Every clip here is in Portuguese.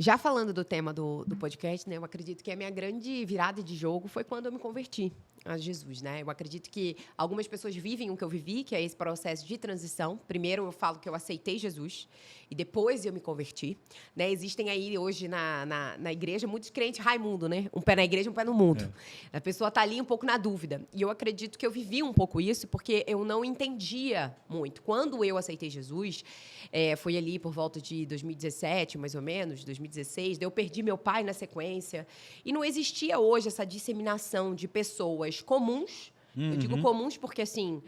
Já falando do tema do podcast, né, eu acredito que a minha grande virada de jogo foi quando eu me converti a Jesus, né? Eu acredito que algumas pessoas vivem o que eu vivi, que é esse processo de transição. Primeiro eu falo que eu aceitei Jesus e depois eu me converti, né? Existem aí hoje na igreja muitos crentes Raimundo, né? Um pé na igreja, um pé no mundo. A pessoa está ali um pouco na dúvida. E eu acredito que eu vivi um pouco isso porque eu não entendia muito. Quando eu aceitei Jesus, foi ali por volta de 2017, mais ou menos, 2016, daí eu perdi meu pai na sequência. E não existia hoje essa disseminação de pessoas comuns. Eu digo comuns porque, assim,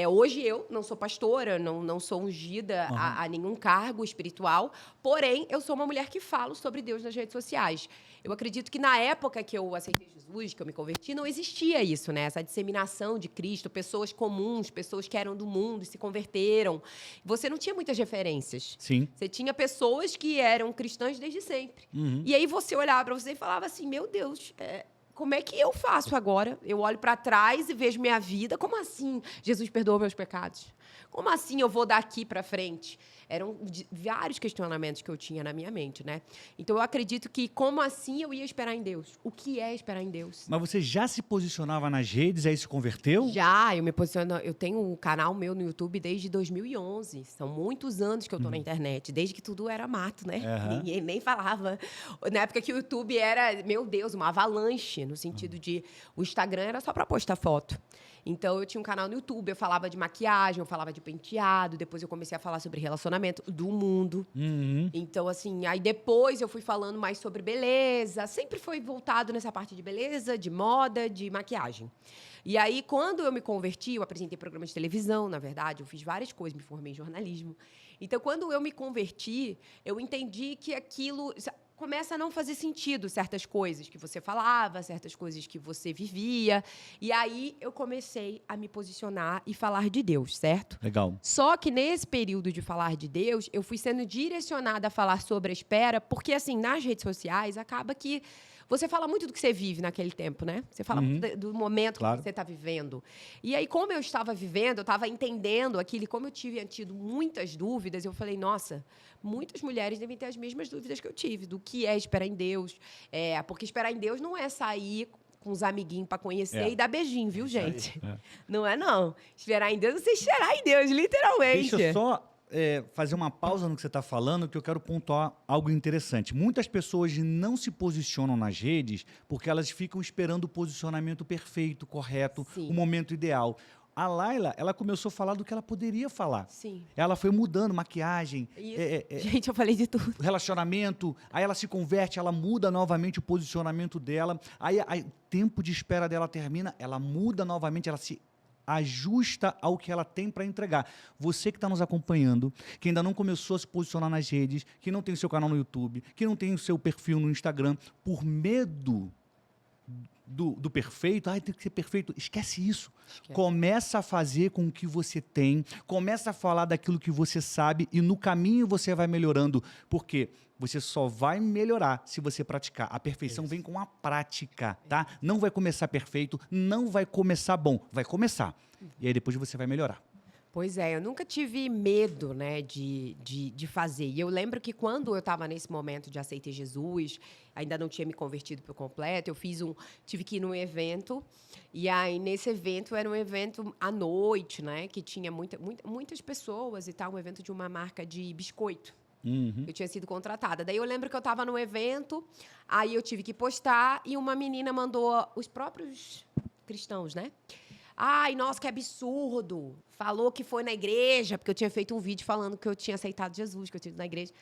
hoje eu não sou pastora, não sou ungida a nenhum cargo espiritual, porém, eu sou uma mulher que falo sobre Deus nas redes sociais. Eu acredito que na época que eu aceitei Jesus, que eu me converti, não existia isso, né? Essa disseminação de Cristo, pessoas comuns, pessoas que eram do mundo e se converteram. Você não tinha muitas referências. Sim. Você tinha pessoas que eram cristãs desde sempre. E aí você olhava para você e falava assim, meu Deus, como é que eu faço agora? Eu olho para trás e vejo minha vida. Como assim Jesus perdoou meus pecados? Como assim eu vou daqui para frente? Eram vários questionamentos que eu tinha na minha mente, né? Então, eu acredito que, como assim eu ia esperar em Deus? O que é esperar em Deus? Mas você já se posicionava nas redes, aí se converteu? Já, eu me posiciono. Eu tenho um canal meu no YouTube desde 2011. São muitos anos que eu tô na internet, desde que tudo era mato, né? Ninguém nem falava. Na época que o YouTube era, meu Deus, uma avalanche, no sentido de o Instagram era só para postar foto. Então, eu tinha um canal no YouTube, eu falava de maquiagem, eu falava de penteado, depois eu comecei a falar sobre relacionamento do mundo. Então, assim, aí depois eu fui falando mais sobre beleza, sempre foi voltado nessa parte de beleza, de moda, de maquiagem. E aí, quando eu me converti, eu apresentei programas de televisão, na verdade, eu fiz várias coisas, me formei em jornalismo. Então, quando eu me converti, eu entendi que aquilo começa a não fazer sentido certas coisas que você falava, certas coisas que você vivia. E aí eu comecei a me posicionar e falar de Deus, certo? Legal. Só que nesse período de falar de Deus, eu fui sendo direcionada a falar sobre a espera, porque assim, nas redes sociais, acaba que você fala muito do que você vive naquele tempo, né? Você fala muito do momento que você está vivendo. E aí, como eu estava vivendo, eu estava entendendo aquilo, e como eu tinha tido muitas dúvidas, eu falei, nossa, muitas mulheres devem ter as mesmas dúvidas que eu tive, do que é esperar em Deus. Porque esperar em Deus não é sair com os amiguinhos para conhecer e dar beijinho, viu, gente? Não é, não. Esperar em Deus, você esperar em Deus, literalmente. Deixa eu só fazer uma pausa no que você está falando, que eu quero pontuar algo interessante. Muitas pessoas não se posicionam nas redes porque elas ficam esperando o posicionamento perfeito, correto, o momento ideal. A Laila, ela começou a falar do que ela poderia falar. Sim. Ela foi mudando maquiagem. Gente, eu falei de tudo. Relacionamento, aí ela se converte, ela muda novamente o posicionamento dela, aí o tempo de espera dela termina, ela muda novamente, ela se ajusta ao que ela tem para entregar. Você que está nos acompanhando, que ainda não começou a se posicionar nas redes, que não tem o seu canal no YouTube, que não tem o seu perfil no Instagram, por medo do perfeito, tem que ser perfeito, esquece isso. Começa a fazer com o que você tem, começa a falar daquilo que você sabe e no caminho você vai melhorando, porque você só vai melhorar se você praticar. A perfeição vem com a prática, tá? Não vai começar perfeito, não vai começar bom, vai começar. E aí depois você vai melhorar. Pois é, eu nunca tive medo, né, de fazer. E eu lembro que quando eu estava nesse momento de aceitei Jesus, ainda não tinha me convertido por completo, tive que ir num evento, e aí nesse evento era um evento à noite, né, que tinha muitas pessoas e tal, um evento de uma marca de biscoito. Eu tinha sido contratada. Daí eu lembro que eu estava no evento, aí eu tive que postar, e uma menina mandou, os próprios cristãos, né? Ai, nossa, que absurdo. Falou que foi na igreja, porque eu tinha feito um vídeo falando que eu tinha aceitado Jesus, que eu tinha ido na igreja.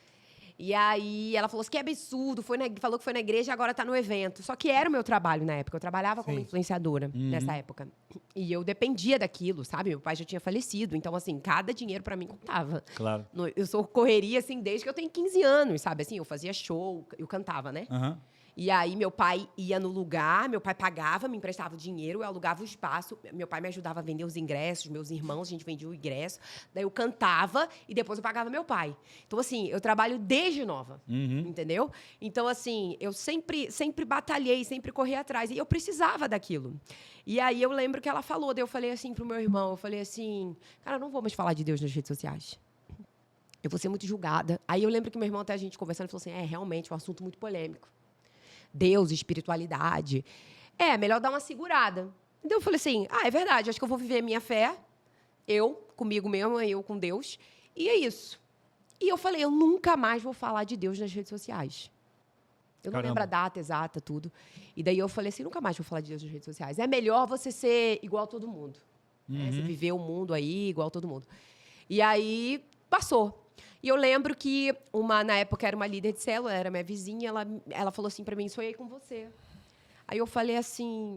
E aí ela falou assim, que absurdo, falou que foi na igreja e agora está no evento. Só que era o meu trabalho na época, eu trabalhava como influenciadora nessa época. E eu dependia daquilo, sabe? Meu pai já tinha falecido, então assim, cada dinheiro para mim contava. Claro. Eu sou correria, assim, desde que eu tenho 15 anos, sabe? Assim, eu fazia show, eu cantava, né? E aí, meu pai ia no lugar, meu pai pagava, me emprestava o dinheiro, eu alugava o espaço, meu pai me ajudava a vender os ingressos, meus irmãos, a gente vendia o ingresso, daí eu cantava e depois eu pagava meu pai. Então, assim, eu trabalho desde nova, entendeu? Então, assim, eu sempre batalhei, sempre corri atrás, e eu precisava daquilo. E aí, eu lembro que ela falou, daí eu falei assim pro meu irmão, eu falei assim, cara, eu não vou mais falar de Deus nas redes sociais. eu vou ser muito julgada. Aí eu lembro que meu irmão, até a gente conversando, falou assim, realmente, é um assunto muito polêmico. Deus, espiritualidade. Melhor dar uma segurada. Então eu falei assim, é verdade, acho que eu vou viver a minha fé, eu, comigo mesma, eu com Deus, e é isso. E eu falei, eu nunca mais vou falar de Deus nas redes sociais. Eu não lembro a data exata, tudo. E daí eu falei assim, nunca mais vou falar de Deus nas redes sociais. É melhor você ser igual a todo mundo. Né? Você viver o mundo aí igual a todo mundo. E aí, passou. E eu lembro que, na época, era uma líder de célula, era minha vizinha, ela falou assim pra mim, sonhei com você. Aí eu falei assim,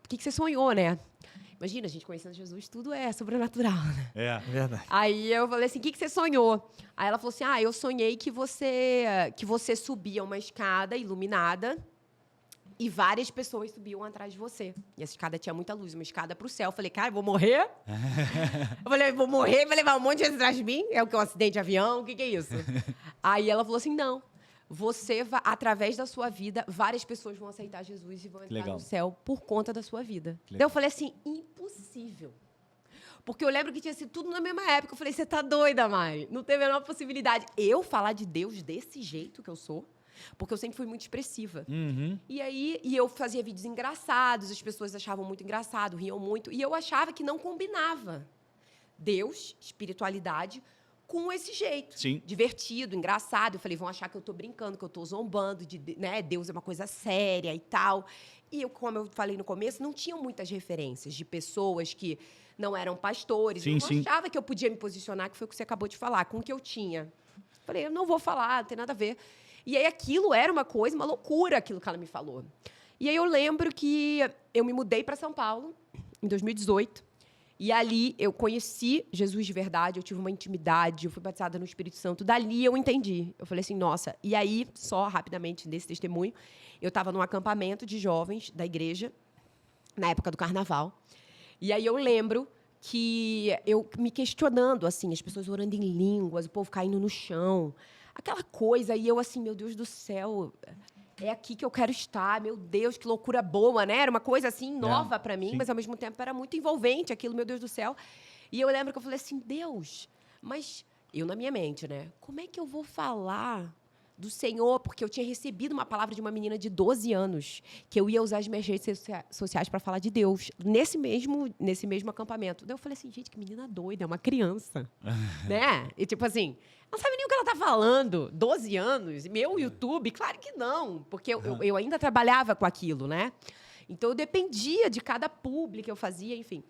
o que você sonhou, né? Imagina, a gente conhecendo Jesus, tudo é sobrenatural, né? É verdade. Aí eu falei assim, o que você sonhou? Aí ela falou assim, eu sonhei que você subia uma escada iluminada e várias pessoas subiam atrás de você. E essa escada tinha muita luz, uma escada para o céu. Eu falei, cara, eu vou morrer? Eu falei, vou morrer, vai levar um monte de gente atrás de mim? É o que, um acidente de avião? O que é isso? Aí ela falou assim, não. Você, através da sua vida, várias pessoas vão aceitar Jesus e vão entrar no céu por conta da sua vida. Daí eu falei assim, impossível. Porque eu lembro que tinha sido tudo na mesma época. Eu falei, você tá doida, Mari? Não teve a menor possibilidade. Eu falar de Deus desse jeito que eu sou, porque eu sempre fui muito expressiva. E aí, eu fazia vídeos engraçados, as pessoas achavam muito engraçado, riam muito, e eu achava que não combinava Deus, espiritualidade, com esse jeito. Sim. Divertido, engraçado. Eu falei, vão achar que eu tô brincando, que eu tô zombando, né? Deus é uma coisa séria e tal. E eu, como eu falei no começo, não tinham muitas referências de pessoas que não eram pastores. Sim, eu não achava que eu podia me posicionar, que foi o que você acabou de falar, com o que eu tinha. Falei, eu não vou falar, não tem nada a ver. E aí aquilo era uma coisa, uma loucura, aquilo que ela me falou. E aí eu lembro que eu me mudei para São Paulo, em 2018. E ali eu conheci Jesus de verdade, eu tive uma intimidade, eu fui batizada no Espírito Santo. Dali eu entendi. Eu falei assim, nossa. E aí, só rapidamente nesse testemunho, eu estava num acampamento de jovens da igreja, na época do carnaval. E aí eu lembro que eu me questionando, assim, as pessoas orando em línguas, o povo caindo no chão. Aquela coisa, e eu assim, meu Deus do céu, é aqui que eu quero estar, meu Deus, que loucura boa, né? Era uma coisa assim, nova para mim, mas ao mesmo tempo era muito envolvente aquilo, meu Deus do céu. E eu lembro que eu falei assim, Deus, mas eu na minha mente, né? Como é que eu vou falar do Senhor? Porque eu tinha recebido uma palavra de uma menina de 12 anos, que eu ia usar as minhas redes sociais para falar de Deus, nesse mesmo acampamento. Daí eu falei assim, gente, que menina doida, é uma criança, né? E tipo assim, não sabe nem o que ela tá falando. 12 anos, meu YouTube, claro que não, porque eu ainda trabalhava com aquilo, né? Então eu dependia de cada publi que eu fazia, enfim.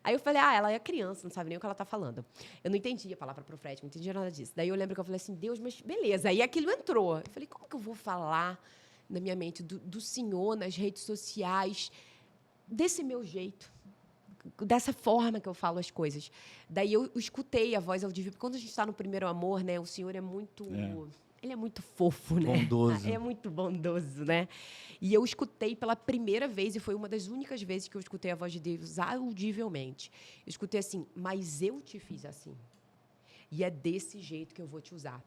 Aí eu falei, ela é criança, não sabe nem o que ela está falando. Eu não entendia a palavra profética, não entendia nada disso. Daí eu lembro que eu falei assim, Deus, mas beleza. Aí aquilo entrou. Eu falei, como que eu vou falar na minha mente do Senhor nas redes sociais desse meu jeito? Dessa forma que eu falo as coisas. Daí eu escutei a voz audível. Porque quando a gente está no primeiro amor, né, o Senhor é muito... Ele é muito fofo, né? Bondoso. Ele é muito bondoso, né? E eu escutei pela primeira vez, e foi uma das únicas vezes que eu escutei a voz de Deus audivelmente. Eu escutei assim, mas eu te fiz assim. E é desse jeito que eu vou te usar.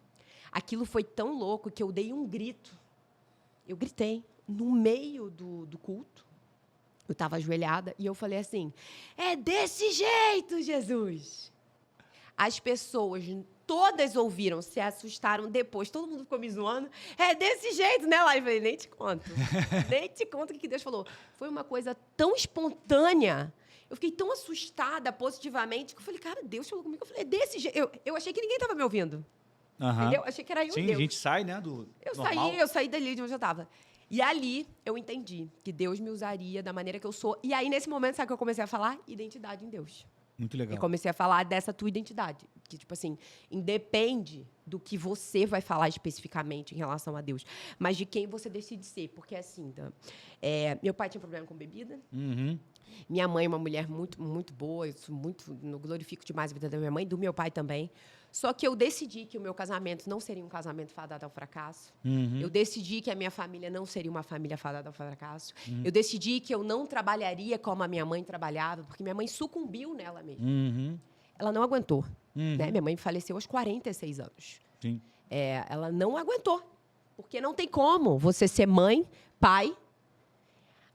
Aquilo foi tão louco que eu dei um grito. Eu gritei no meio do culto. Eu estava ajoelhada e eu falei assim, é desse jeito, Jesus. As pessoas todas ouviram, se assustaram depois, todo mundo ficou me zoando. É desse jeito, né, lá? Eu falei, nem te conto. Nem te conto o que Deus falou. Foi uma coisa tão espontânea. Eu fiquei tão assustada positivamente que eu falei, cara, Deus falou comigo. Eu falei, é desse jeito. Eu achei que ninguém estava me ouvindo. Entendeu? Achei que era eu e Deus. Sim, a gente sai, né, do normal. Eu saí dali de onde eu estava. E ali eu entendi que Deus me usaria da maneira que eu sou. E aí, nesse momento, sabe o que eu comecei a falar? Identidade em Deus. Muito legal. E comecei a falar dessa tua identidade. Que, tipo assim, independe do que você vai falar especificamente em relação a Deus, mas de quem você decide ser. Porque, assim, meu pai tinha problema com bebida. Minha mãe é uma mulher muito, muito boa. Eu glorifico demais a vida da minha mãe, do meu pai também. Só que eu decidi que o meu casamento não seria um casamento fadado ao fracasso. Eu decidi que a minha família não seria uma família fadada ao fracasso. Eu decidi que eu não trabalharia como a minha mãe trabalhava, porque minha mãe sucumbiu nela mesma. Ela não aguentou. Né? Minha mãe faleceu aos 46 anos. Sim. Ela não aguentou. Porque não tem como você ser mãe, pai,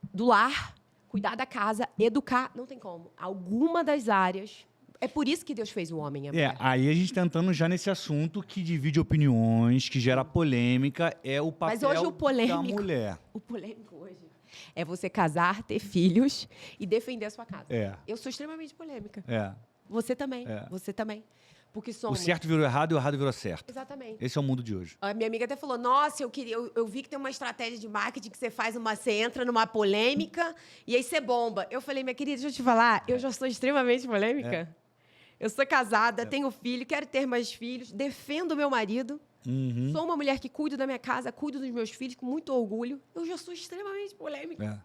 do lar, cuidar da casa, educar. Não tem como. Alguma das áreas É por isso que Deus fez o homem e a mulher. Aí a gente tá entrando já nesse assunto que divide opiniões, que gera polêmica, é o papel Mas hoje o da polêmico, mulher. o polêmico hoje é você casar, ter filhos e defender a sua casa. Eu sou extremamente polêmica. Você também. Você também. Porque O somos... certo virou errado e o errado virou certo. Exatamente. Esse é o mundo de hoje. A minha amiga até falou, nossa, eu vi que tem uma estratégia de marketing que você entra numa polêmica e aí você bomba. Eu falei, minha querida, deixa eu te falar, eu já sou extremamente polêmica. Eu sou casada, tenho filho, quero ter mais filhos, defendo o meu marido. Sou uma mulher que cuido da minha casa, cuido dos meus filhos com muito orgulho. Eu já sou extremamente polêmica.